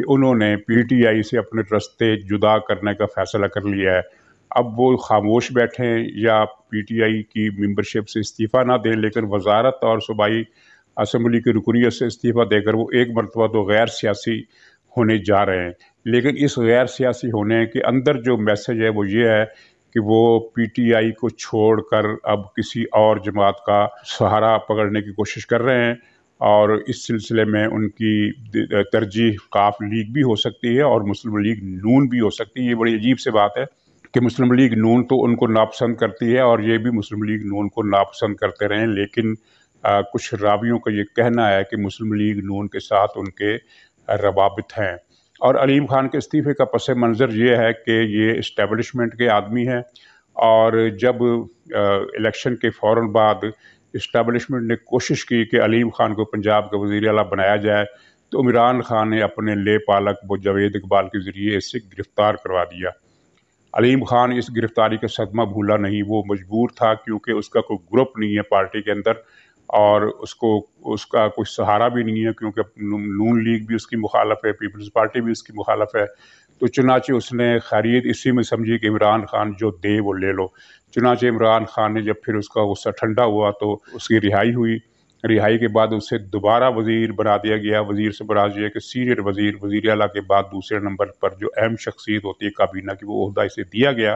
کہ انہوں نے پی ٹی آئی سے اپنے رستے جدا کرنے کا فیصلہ کر لیا ہے۔ اب وہ خاموش بیٹھیں یا پی ٹی آئی کی ممبرشپ سے استعفیٰ نہ دیں، لیکن وزارت اور صوبائی اسمبلی کی رکنیت سے استعفیٰ دے کر وہ ایک مرتبہ تو غیر سیاسی ہونے جا رہے ہیں۔ لیکن اس غیر سیاسی ہونے کے اندر جو میسج ہے وہ یہ ہے کہ وہ پی ٹی آئی کو چھوڑ کر اب کسی اور جماعت کا سہارا پکڑنے کی کوشش کر رہے ہیں، اور اس سلسلے میں ان کی ترجیح ق لیگ بھی ہو سکتی ہے اور مسلم لیگ نون بھی ہو سکتی ہے۔ یہ بڑی عجیب سی بات ہے کہ مسلم لیگ نون تو ان کو ناپسند کرتی ہے اور یہ بھی مسلم لیگ نون کو ناپسند کرتے رہے، لیکن کچھ راویوں کا یہ کہنا ہے کہ مسلم لیگ نون کے ساتھ ان کے روابط ہیں۔ اور علیم خان کے استعفے کا پس منظر یہ ہے کہ یہ اسٹیبلشمنٹ کے آدمی ہیں، اور جب الیکشن کے فوراً بعد اسٹیبلشمنٹ نے کوشش کی کہ علیم خان کو پنجاب کا وزیر اعلیٰ بنایا جائے، تو عمران خان نے اپنے لے پالک وہ جاوید اقبال کے ذریعے اس سے گرفتار کروا دیا۔ علیم خان اس گرفتاری کا صدمہ بھولا نہیں، وہ مجبور تھا کیونکہ اس کا کوئی گروپ نہیں ہے پارٹی کے اندر، اور اس کا کوئی سہارا بھی نہیں ہے، کیونکہ نون لیگ بھی اس کی مخالف ہے، پیپلز پارٹی بھی اس کی مخالف ہے۔ تو چنانچہ اس نے خیریت اسی میں سمجھی کہ عمران خان جو دے وہ لے لو۔ چنانچہ عمران خان نے جب پھر اس کا غصہ ٹھنڈا ہوا تو اس کی رہائی ہوئی۔ رہائی کے بعد اسے دوبارہ وزیر بنا دیا گیا۔ وزیر سے مراد یہ کہ سینئر وزیر، وزیر اعلیٰ کے بعد دوسرے نمبر پر جو اہم شخصیت ہوتی ہے کابینہ کی، وہ عہدہ اسے دیا گیا۔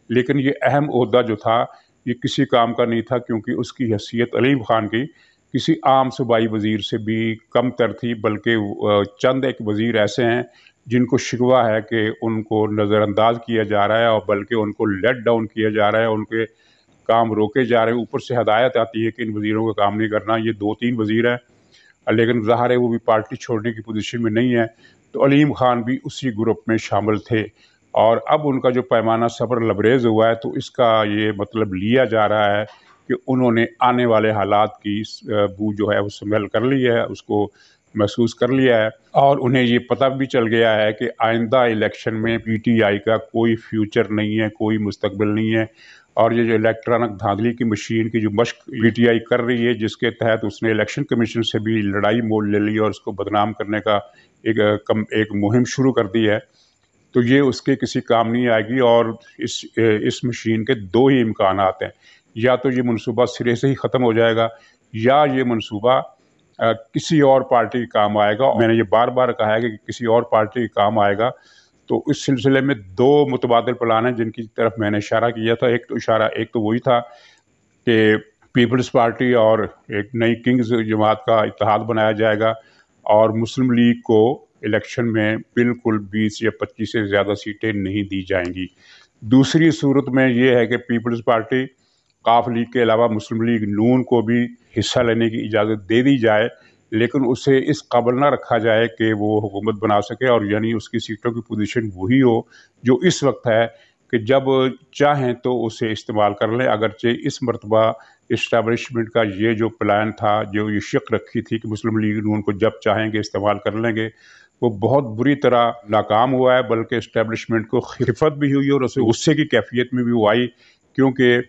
لیکن یہ اہم عہدہ جو تھا یہ کسی کام کا نہیں تھا، کیونکہ اس کی حیثیت علیم خان کی کسی عام صوبائی وزیر سے بھی کم تر تھی، بلکہ چند ایک وزیر ایسے ہیں جن کو شکوہ ہے کہ ان کو نظر انداز کیا جا رہا ہے، اور بلکہ ان کو لیٹ ڈاؤن کیا جا رہا ہے، ان کے کام روکے جا رہے ہیں۔ اوپر سے ہدایت آتی ہے کہ ان وزیروں کا کام نہیں کرنا۔ یہ 2-3 وزیر ہیں، لیکن ظاہر ہے وہ بھی پارٹی چھوڑنے کی پوزیشن میں نہیں ہے، تو علیم خان بھی اسی گروپ میں شامل تھے۔ اور اب ان کا جو پیمانہ صبر لبریز ہوا ہے، تو اس کا یہ مطلب لیا جا رہا ہے کہ انہوں نے آنے والے حالات کی بو جو ہے وہ سمجھ کر لی ہے، اس کو محسوس کر لیا ہے، اور انہیں یہ پتہ بھی چل گیا ہے کہ آئندہ الیکشن میں پی ٹی آئی کا کوئی فیوچر نہیں ہے، کوئی مستقبل نہیں ہے۔ اور یہ جو الیکٹرانک دھاندلی کی مشین کی جو مشق پی ٹی آئی کر رہی ہے، جس کے تحت اس نے الیکشن کمیشن سے بھی لڑائی مول لے لی اور اس کو بدنام کرنے کا ایک مہم شروع کر دی ہے، تو یہ اس کے کسی کام نہیں آئے گی۔ اور اس مشین کے 2 ہی امکانات ہیں، یا تو یہ منصوبہ سرے سے ہی ختم ہو جائے گا، یا یہ منصوبہ کسی اور پارٹی کے کام آئے گا۔ میں نے یہ بار بار کہا ہے کہ کسی اور پارٹی کے کام آئے گا، تو اس سلسلے میں 2 متبادل پلان ہیں جن کی طرف میں نے اشارہ کیا تھا۔ ایک تو وہی تھا کہ پیپلز پارٹی اور ایک نئی کنگز جماعت کا اتحاد بنایا جائے گا، اور مسلم لیگ کو الیکشن میں بالکل 20 یا 25 سے زیادہ سیٹیں نہیں دی جائیں گی۔ دوسری صورت میں یہ ہے کہ پیپلز پارٹی ق لیگ کے علاوہ مسلم لیگ نون کو بھی حصہ لینے کی اجازت دے دی جائے، لیکن اسے اس قابل نہ رکھا جائے کہ وہ حکومت بنا سکے، اور یعنی اس کی سیٹوں کی پوزیشن وہی ہو جو اس وقت ہے، کہ جب چاہیں تو اسے استعمال کر لیں۔ اگرچہ اس مرتبہ اسٹیبلشمنٹ کا یہ جو پلان تھا، جو یہ شک رکھی تھی کہ مسلم لیگ نون کو جب چاہیں گے استعمال کر لیں گے، وہ بہت بری طرح ناکام ہوا ہے، بلکہ اسٹیبلشمنٹ کو خفت بھی ہوئی اور اسے غصے کی کیفیت میں بھی وہ آئی، کیونکہ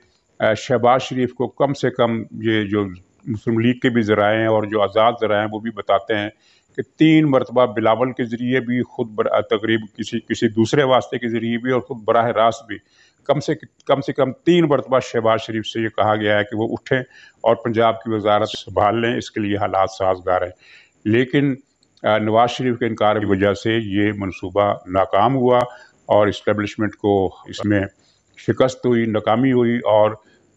شہباز شریف کو کم سے کم یہ جو مسلم لیگ کے بھی ذرائع ہیں اور جو آزاد ذرائع ہیں وہ بھی بتاتے ہیں کہ 3 مرتبہ بلاول کے ذریعے بھی، خود تقریب کسی دوسرے واسطے کے ذریعے بھی، اور خود براہ راست بھی کم سے کم 3 مرتبہ شہباز شریف سے یہ کہا گیا ہے کہ وہ اٹھیں اور پنجاب کی وزارت سنبھال لیں، اس کے لیے حالات سازگار ہیں۔ لیکن نواز شریف کے انکار کی وجہ سے یہ منصوبہ ناکام ہوا، اور اسٹیبلشمنٹ کو اس میں شکست ہوئی، ناکامی ہوئی، اور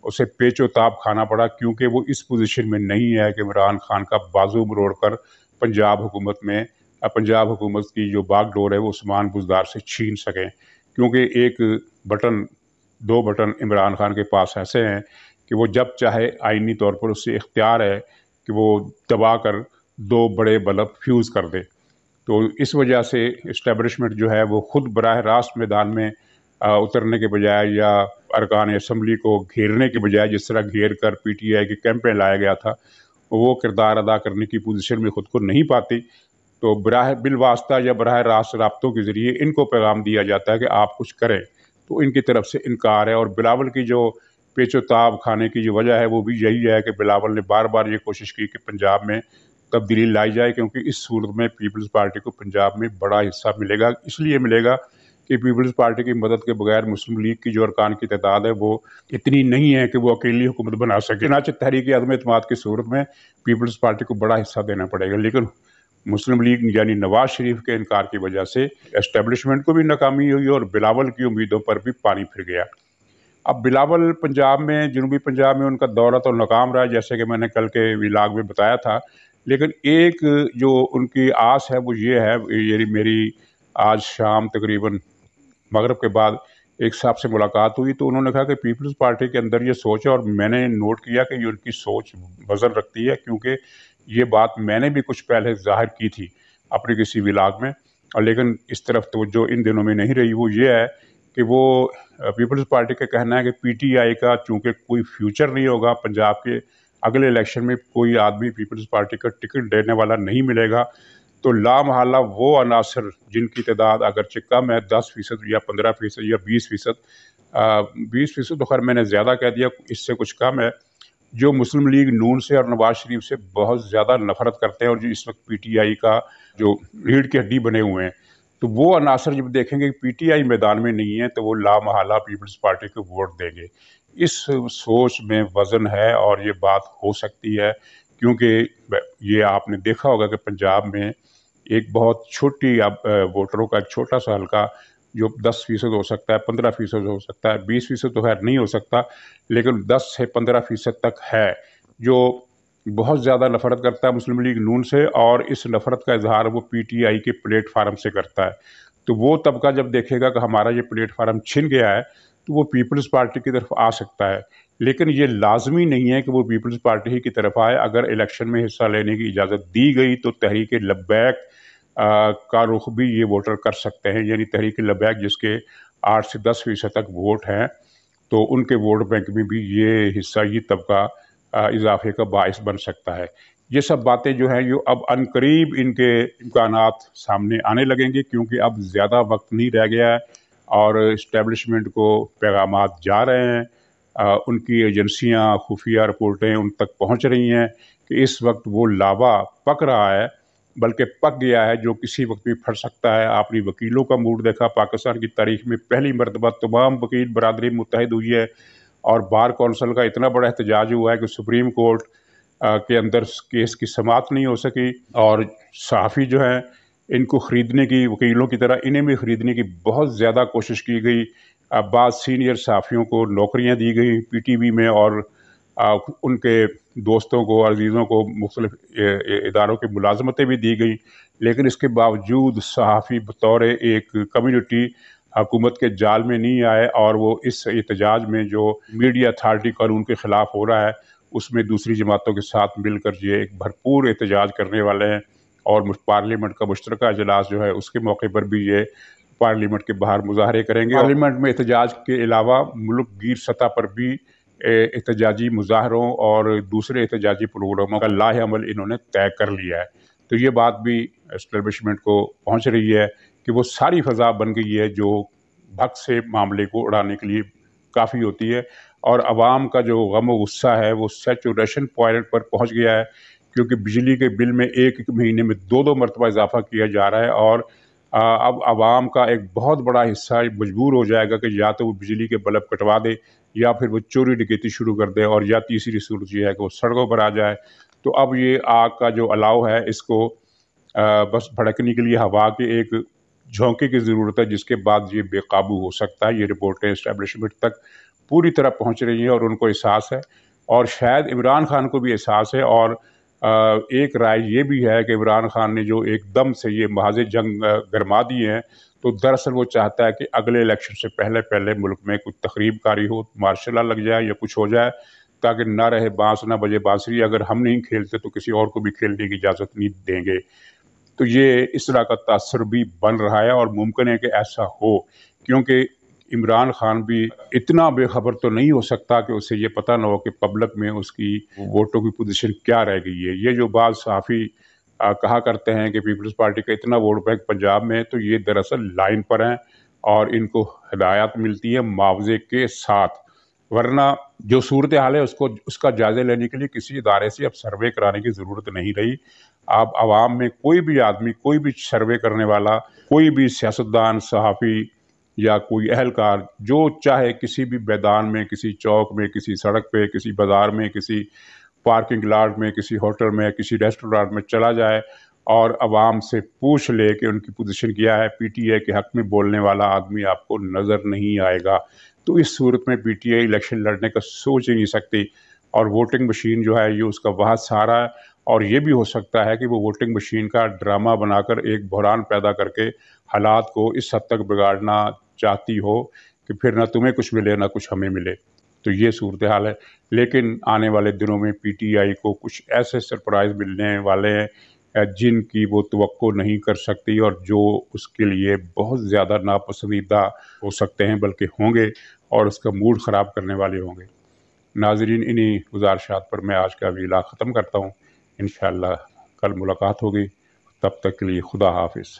اسے پیچ و تاب کھانا پڑا، کیونکہ وہ اس پوزیشن میں نہیں ہے کہ عمران خان کا بازو مروڑ کر پنجاب حکومت کی جو باغ ڈور ہے وہ عثمان بزدار سے چھین سکیں، کیونکہ 2 بٹن عمران خان کے پاس ایسے ہیں کہ وہ جب چاہے آئینی طور پر اس سے اختیار ہے کہ وہ دبا کر 2 بڑے بلب فیوز کر دے۔ تو اس وجہ سے اسٹیبلشمنٹ جو ہے وہ خود براہ راست میدان میں اترنے کے بجائے، یا ارکان اسمبلی کو گھیرنے کے بجائے، جس طرح گھیر کر پی ٹی آئی کے کیمپ میں لایا گیا تھا، وہ کردار ادا کرنے کی پوزیشن میں خود کو نہیں پاتی، تو بالواسطہ یا براہ راست رابطوں کے ذریعے ان کو پیغام دیا جاتا ہے کہ آپ کچھ کریں، تو ان کی طرف سے انکار ہے۔ اور بلاول کی جو پیچ و تاب کھانے کی جو وجہ ہے وہ بھی یہی ہے کہ بلاول نے بار بار یہ کوشش کی کہ پنجاب میں تبدیلی لائی جائے، کیونکہ اس صورت میں پیپلز پارٹی کو پنجاب میں بڑا حصہ ملے گا۔ اس لیے ملے گا کہ پیپلز پارٹی کی مدد کے بغیر مسلم لیگ کی جو ارکان کی تعداد ہے وہ اتنی نہیں ہے کہ وہ اکیلی حکومت بنا سکے۔ چنانچہ تحریک عدم اعتماد کی صورت میں پیپلز پارٹی کو بڑا حصہ دینا پڑے گا، لیکن مسلم لیگ یعنی نواز شریف کے انکار کی وجہ سے اسٹیبلشمنٹ کو بھی ناکامی ہوئی اور بلاول کی امیدوں پر بھی پانی پھر گیا۔ اب بلاول پنجاب میں، جنوبی پنجاب میں ان کا دورہ تو ناکام رہا، جیسے کہ میں نے کل کے ولاگ میں بتایا تھا، لیکن ایک جو ان کی آس ہے وہ یہ ہے، یعنی میری آج شام تقریباً مغرب کے بعد ایک صاحب سے ملاقات ہوئی تو انہوں نے کہا کہ پیپلز پارٹی کے اندر یہ سوچ ہے، اور میں نے نوٹ کیا کہ یہ ان کی سوچ وزن رکھتی ہے، کیونکہ یہ بات میں نے بھی کچھ پہلے ظاہر کی تھی اپنے کسی ولاگ میں، لیکن اس طرف توجہ ان دنوں میں نہیں رہی۔ وہ یہ ہے کہ وہ پیپلز پارٹی کا کہنا ہے کہ پی ٹی آئی کا چونکہ کوئی فیوچر نہیں ہوگا، پنجاب کے اگلے الیکشن میں کوئی آدمی پیپلز پارٹی کا ٹکٹ دینے والا نہیں ملے گا، تو لامحالہ وہ عناصر جن کی تعداد اگرچہ کم ہے، 10% یا 15% یا 20%، 20% تو خیر میں نے زیادہ کہہ دیا، اس سے کچھ کم ہے، جو مسلم لیگ نون سے اور نواز شریف سے بہت زیادہ نفرت کرتے ہیں اور جو اس وقت پی ٹی آئی کا جو ریڑھ کی ہڈی بنے ہوئے ہیں، تو وہ عناصر جب دیکھیں گے کہ پی ٹی آئی میدان میں نہیں ہے تو وہ لامحالہ پیپلز پارٹی کو ووٹ دیں گے۔ اس سوچ میں وزن ہے اور یہ بات ہو سکتی ہے، کیونکہ یہ آپ نے دیکھا ہوگا کہ پنجاب میں ایک بہت چھوٹی ووٹروں کا ایک چھوٹا سا حلقہ جو 10% ہو سکتا ہے، 15% ہو سکتا ہے، 20% تو خیر نہیں ہو سکتا، لیکن 10 سے 15% تک ہے، جو بہت زیادہ نفرت کرتا ہے مسلم لیگ نون سے، اور اس نفرت کا اظہار وہ پی ٹی آئی کے پلیٹ فارم سے کرتا ہے۔ تو وہ طبقہ جب دیکھے گا کہ ہمارا یہ پلیٹ فارم چھن گیا ہے تو وہ پیپلز پارٹی کی طرف آ سکتا ہے، لیکن یہ لازمی نہیں ہے کہ وہ پیپلز پارٹی ہی کی طرف آئے۔ اگر الیکشن میں حصہ لینے کی اجازت دی گئی تو تحریک لبیک کا رخ بھی یہ ووٹر کر سکتے ہیں، یعنی تحریک لبیک جس کے 8 سے 10% تک ووٹ ہیں، تو ان کے ووٹ بینک میں بھی یہ حصہ، یہ طبقہ اضافے کا باعث بن سکتا ہے۔ یہ سب باتیں جو ہیں یہ اب عنقریب ان کے امکانات سامنے آنے لگیں گے، کیونکہ اب زیادہ وقت نہیں رہ گیا ہے اور اسٹیبلشمنٹ کو پیغامات جا رہے ہیں، ان کی ایجنسیاں خفیہ رپورٹیں ان تک پہنچ رہی ہیں کہ اس وقت وہ لاوا پک رہا ہے، بلکہ پک گیا ہے جو کسی وقت بھی پھٹ سکتا ہے۔ آپ نے وکیلوں کا موڈ دیکھا، پاکستان کی تاریخ میں پہلی مرتبہ تمام وکیل برادری متحد ہوئی ہے اور بار کونسل کا اتنا بڑا احتجاج ہوا ہے کہ سپریم کورٹ کے اندر کیس کی سماعت نہیں ہو سکی، اور صحافی جو ہیں ان کو خریدنے کی، وکیلوں کی طرح انہیں بھی خریدنے کی بہت زیادہ کوشش کی گئی۔ بعض سینئر صحافیوں کو نوکریاں دی گئی پی ٹی وی میں، اور ان کے دوستوں کو، عزیزوں کو مختلف اداروں کی ملازمتیں بھی دی گئیں، لیکن اس کے باوجود صحافی بطور ایک کمیونٹی حکومت کے جال میں نہیں آئے، اور وہ اس احتجاج میں جو میڈیا اتھارٹی قانون کے خلاف ہو رہا ہے اس میں دوسری جماعتوں کے ساتھ مل کر یہ ایک بھرپور احتجاج کرنے والے ہیں، اور پارلیمنٹ کا مشترکہ اجلاس جو ہے اس کے موقع پر بھی یہ پارلیمنٹ کے باہر مظاہرے کریں گے۔ پارلیمنٹ میں احتجاج کے علاوہ ملک گیر سطح پر بھی احتجاجی مظاہروں اور دوسرے احتجاجی پروگراموں کا لاہ عمل انہوں نے طے کر لیا ہے۔ تو یہ بات بھی اسٹیبلشمنٹ کو پہنچ رہی ہے کہ وہ ساری فضا بن گئی ہے جو بھگ سے معاملے کو اڑانے کے لیے کافی ہوتی ہے، اور عوام کا جو غم و غصہ ہے وہ سیچوریشن پوائنٹ پر پہنچ گیا ہے، کیونکہ بجلی کے بل میں ایک مہینے میں 2 مرتبہ اضافہ کیا جا رہا ہے، اور اب عوام کا ایک بہت بڑا حصہ مجبور ہو جائے گا کہ یا تو وہ بجلی کے بلب کٹوا دے، یا پھر وہ چوری ڈکیتی شروع کر دے، اور یا تیسری صورت یہ ہے کہ وہ سڑکوں پر آ جائے۔ تو اب یہ آگ کا جو الاؤ ہے اس کو بس بھڑکنے کے لیے ہوا کے ایک جھونکے کی ضرورت ہے، جس کے بعد یہ بے قابو ہو سکتا ہے۔ یہ رپورٹیں اسٹیبلشمنٹ تک پوری طرح پہنچ رہی ہیں اور ان کو احساس ہے، اور شاید عمران خان کو بھی احساس ہے، اور ایک رائے یہ بھی ہے کہ عمران خان نے جو ایک دم سے یہ محاذ جنگ گرما دیے ہیں، تو دراصل وہ چاہتا ہے کہ اگلے الیکشن سے پہلے ملک میں کچھ تقریب کاری ہو، مارشل لا لگ جائے یا کچھ ہو جائے، تاکہ نہ رہے بانس نہ بجے بانسری، اگر ہم نہیں کھیلتے تو کسی اور کو بھی کھیلنے کی اجازت نہیں دیں گے۔ تو یہ اس طرح کا تاثر بھی بن رہا ہے، اور ممکن ہے کہ ایسا ہو، کیونکہ عمران خان بھی اتنا بے خبر تو نہیں ہو سکتا کہ اسے یہ پتہ نہ ہو کہ پبلک میں اس کی ووٹوں کی پوزیشن کیا رہ گئی ہے۔ یہ جو بعض صحافی کہا کرتے ہیں کہ پیپلز پارٹی کا اتنا ووٹ بینک پنجاب میں ہے، تو یہ دراصل لائن پر ہیں اور ان کو ہدایات ملتی ہے معاوضے کے ساتھ۔ ورنہ جو صورت حال ہے اس کا جائزہ لینے کے لیے کسی ادارے سے اب سروے کرانے کی ضرورت نہیں رہی. آپ عوام میں کوئی بھی آدمی، کوئی بھی سروے کرنے والا، کوئی بھی سیاستدان، صحافی یا کوئی اہلکار جو چاہے کسی بھی میدان میں، کسی چوک میں، کسی سڑک پہ، کسی بازار میں، کسی پارکنگ لاٹ میں، کسی ہوٹل میں، کسی ریسٹورانٹ میں چلا جائے اور عوام سے پوچھ لے کہ ان کی پوزیشن کیا ہے، پی ٹی آئی کے حق میں بولنے والا آدمی آپ کو نظر نہیں آئے گا. تو اس صورت میں پی ٹی آئی الیکشن لڑنے کا سوچ ہی نہیں سکتی. اور ووٹنگ مشین جو ہے یہ اس کا واحد سہارا ہے. اور یہ بھی ہو سکتا ہے کہ وہ ووٹنگ مشین کا ڈرامہ بنا کر ایک بحران پیدا کر کے حالات کو اس حد تک بگاڑنا چاہتی ہو کہ پھر نہ تمہیں کچھ ملے نہ کچھ ہمیں ملے. تو یہ صورتحال ہے. لیکن آنے والے دنوں میں پی ٹی آئی کو کچھ ایسے سرپرائز ملنے والے ہیں جن کی وہ توقع نہیں کر سکتی اور جو اس کے لیے بہت زیادہ ناپسندیدہ ہو سکتے ہیں، بلکہ ہوں گے اور اس کا موڈ خراب کرنے والے ہوں گے. ناظرین، انہی گزارشات پر میں آج کا ویلاگ ختم کرتا ہوں. انشاءاللہ کل ملاقات ہوگی. تب تک کے لیے خدا حافظ.